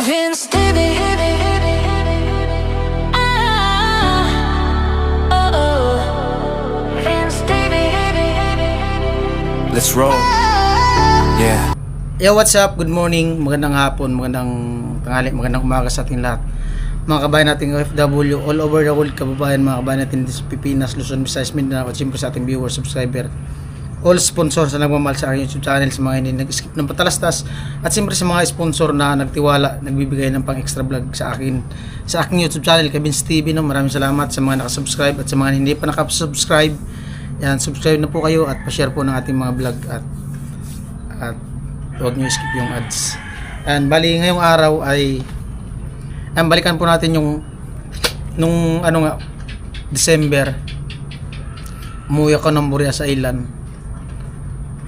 Vince TV. Vince TV. Let's roll. Yeah. Yo, what's up? Good morning, magandang hapon, magandang tanghali, magandang umaga sa ating lahat. Mga kabayan nating OFW all over the world, kababayan, mga kabayan natin dito sa Pilipinas, Luzon, Visayas, Mindanao, at siyempre sa ating viewers, subscriber, all sponsor sa nagmamahal sa aking YouTube channel, sa mga hindi nag-skip ng patalastas, at siyempre sa mga sponsor na nagtiwala, nagbibigay ng pang extra vlog sa akin, sa aking YouTube channel, Vince TV. No? Maraming salamat sa mga nakasubscribe at sa mga hindi pa nakasubscribe. Yan, subscribe na po kayo at pa-share po ng ating mga vlog at huwag nyo skip yung ads. And bali ngayong araw ay balikan po natin yung nung December, umuwi ako ng Burias Island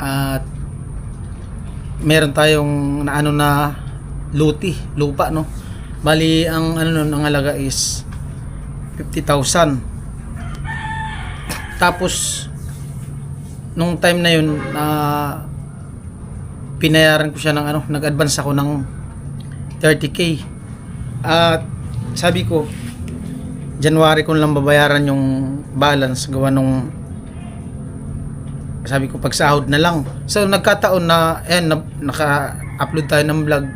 at meron tayong na lupa, no. Bali ang ang halaga is 50,000. Tapos nung time na yun pinayaran ko siya ng nag-advance ako ng 30k. At sabi ko January ko lang babayaran yung balance, gawa nung sabi ko pagsahod na lang. So nagkataon na naka-upload tayo ng vlog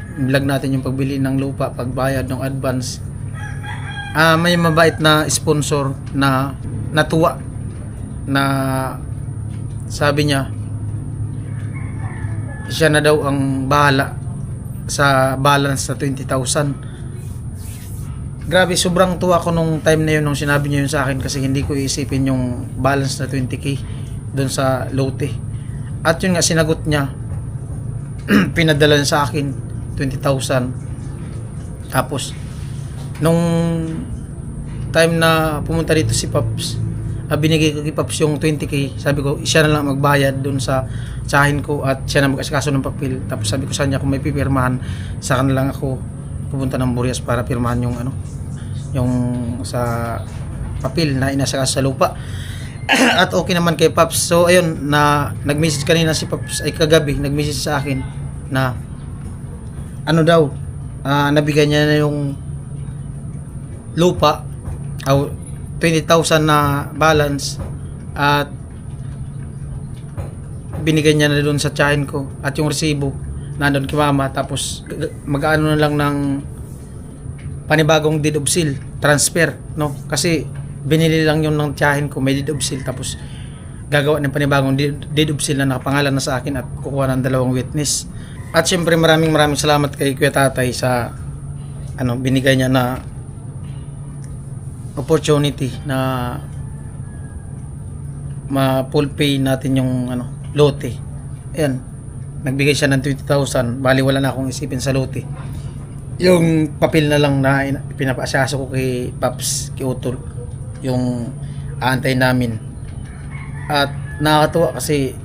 natin yung pagbili ng lupa, pagbayad ng advance. May mabait na sponsor na natuwa na sabi niya siya na daw ang bahala sa balance na 20,000. Grabe, sobrang tuwa ko nung time na yun, nung sinabi niya yun sa akin, kasi hindi ko iisipin yung balance na 20k doon sa lote. At yun nga, sinagot niya. Pinadala niya sa akin 20,000. Tapos nung time na pumunta dito si Pops, binigay ko kay Pops yung 20k. Sabi ko siya na lang magbayad doon sa tsahin ko at siya na mag-asikaso ng papel. Tapos sabi ko sa kanya kung may pipirmahan, sa kanila lang ako pupunta ng Burias para pirmahan yung yung sa papel na inasikaso sa lupa. At okay naman kay Pops. So ayun, nag-message kanina si Pops, ay kagabi nag-message sa akin na daw, nabigyan niya na yung lupa, 20,000 na balance, at binigay niya na doon sa tsahin ko, at yung resibo nandun kay mama. Tapos mag-ano na lang ng panibagong deed of seal transfer, no, kasi binili lang yun ng tsahin ko, may deed of seal, tapos gagawa ng panibagong deed of seal na nakapangalan na sa akin at kukuha ng 2 witness. At syempre maraming salamat kay Kuya Tatay sa binigay niya na opportunity na ma-full pay natin yung lote. Ayan, nagbigay siya ng 20,000. Bali wala na akong isipin sa lote. Yung papel na lang na pinapaasaso ko kay Pops, kay Utol, yung aantay namin. At nakakatuwa kasi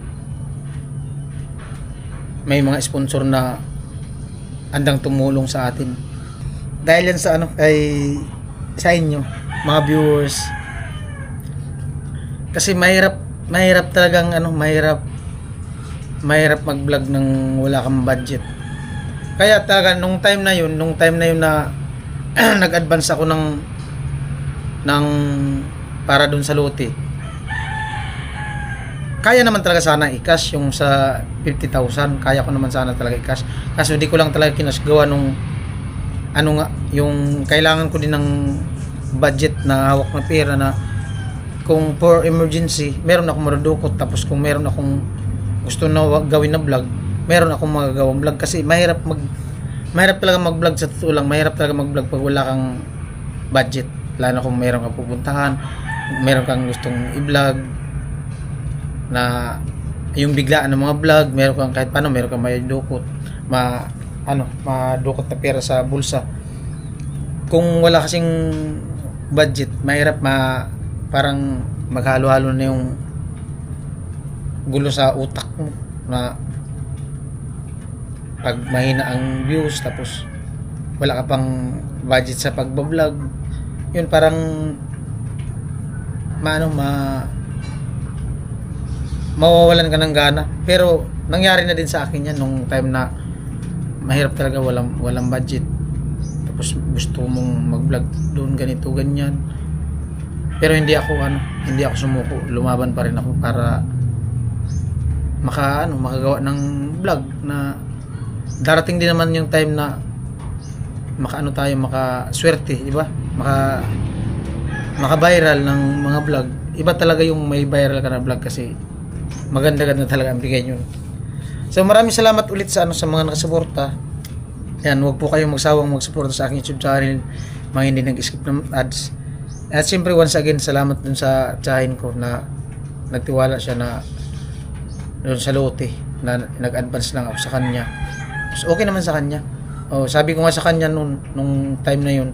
may mga sponsor na andang tumulong sa atin. Dahil yan sa sa inyo, mga viewers. Kasi mahirap talagang mahirap mag-vlog nang wala kang budget. Kaya talaga nung time na yun na nag-advance ako ng para dun sa lote, kaya naman talaga sana i-cash yung sa 50,000. Kaya ko naman sana talaga i-cash, kaso hindi ko lang talaga kinash, gawa nung yung kailangan ko din ng budget na hawak na pera, na kung for emergency meron akong marudukot, tapos kung meron akong gusto na gawin na vlog, meron akong magagawang vlog. Kasi mahirap talaga mag-vlog, sa totoo lang mahirap talaga mag-vlog pag wala kang budget, lalo kung meron kang pupuntahan, meron kang gustong i-vlog na yung biglaan ng mga vlog, meron kang kahit paano, meron kang madukot madukot na pera sa bulsa. Kung wala kasing budget, mahirap parang maghalo-halo na yung gulo sa utak mo, na pag mahina ang views tapos wala ka pang budget sa pagbablog, yun parang mawawalan ka ng gana. Pero nangyari na din sa akin yan nung time na mahirap talaga, walang budget. tapos gusto mong mag-vlog doon ganito ganyan, pero hindi ako sumuko, lumaban pa rin ako para makagawa ng vlog na darating din naman yung time na makaswerte, di ba? Maka-viral ng mga vlog. Iba talaga yung may viral ka na vlog kasi maganda-ganda talaga ang bigay yun. So maraming salamat ulit sa mga nakasuporta. Yan, huwag po kayong magsawang magsuporta sa aking YouTube channel, mga hindi nag-skip ng ads. At siyempre once again, salamat dun sa tsahin ko na nagtiwala siya na doon sa lote na nag-advance lang ako sa kanya. So, okay naman sa kanya. Sabi ko nga sa kanya nung time na yun,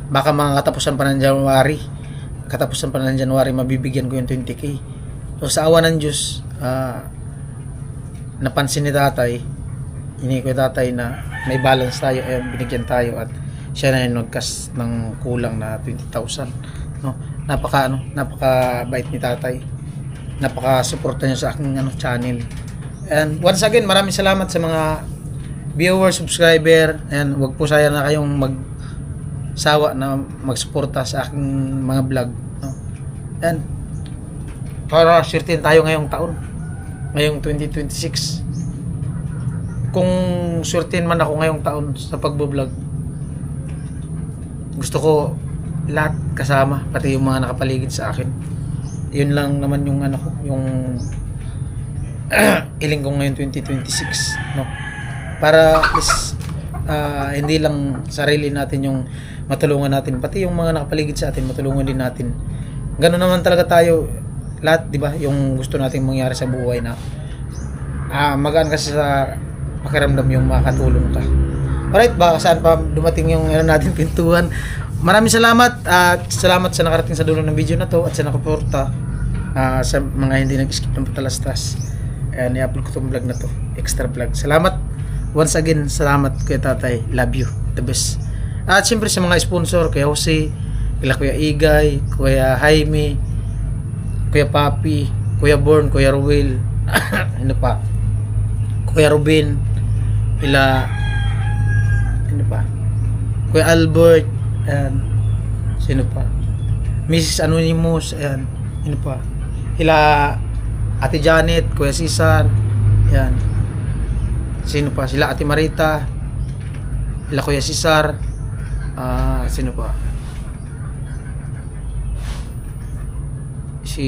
baka mga katapusan pa ng January, mabibigyan ko yung 20k. So sa awa ng Diyos, napansin ni tatay, na may balance tayo, binigyan tayo at siya na yung nagkas ng kulang na 20,000. No? Napaka-bait ni tatay. Napaka-suporta niya sa aking channel. And once again, maraming salamat sa mga viewers, subscriber, and wag po sayang na kayong magsawa na magsuporta sa aking mga vlog, no? And para swertein tayo ngayong taon, ngayong 2026. Kung swertein man ako ngayong taon sa pagbo-vlog, gusto ko lahat kasama, pati yung mga nakapaligid sa akin. Yun lang naman yung yung iling ko ngayon 2026, no? Para hindi lang sarili natin yung matulungan natin, pati yung mga nakapaligid sa atin matulungan din natin. Ganoon naman talaga tayo lahat, di ba? Yung gusto nating mangyari sa buhay na magaan kasi sa pakiramdam yung makatulong ka. Alright, baka saan pa dumating yung natin pintuan. Maraming salamat at salamat sa nakarating sa dulo ng video na to at sa nakaporta sa mga hindi nag-skip ng patalastas. Ayan, i-upload ko itong vlog na to, extra vlog. Salamat once again, salamat kuya tatay, love you, the best. At siyempre sa mga sponsor, kuya Jose, kila kuya Igay, kuya Jaime, kuya Papi, kuya Born, kuya Ruel, ano pa, kuya Ruben, kuya Albert, and sino pa, Mrs. Anonymous, and ano pa, Ate Janet, kuya Cesar, yan, sino pa, sila Ate Marita, kuya Cesar, sino pa, si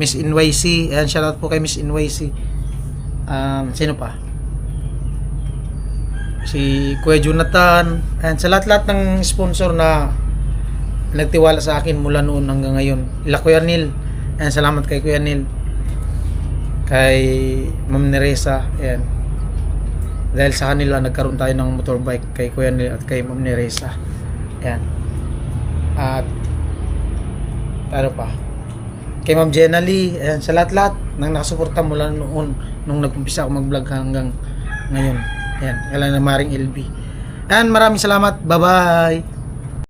Miss NYC, ayan, shoutout po kay Miss NYC. Sino pa, si Kuya Jonathan, ayan, sa lahat-lahat ng sponsor na nagtiwala sa akin mula noon hanggang ngayon. Kuya Neil, ayan, salamat kay Kuya Neil, kay Ma'am Neresa, ayan, dahil sa kanila nagkaroon tayo ng motorbike, kay Kuya Neil at kay Ma'am Neresa, ayan. At ano pa, kay Ma'am Jenna Lee, ayan, sa lahat-lahat nang nakasuporta mula noon nung nag-umpisa ako mag-vlog hanggang ngayon, ayan, kailan na Maring LB. Ayan, maraming salamat, bye bye.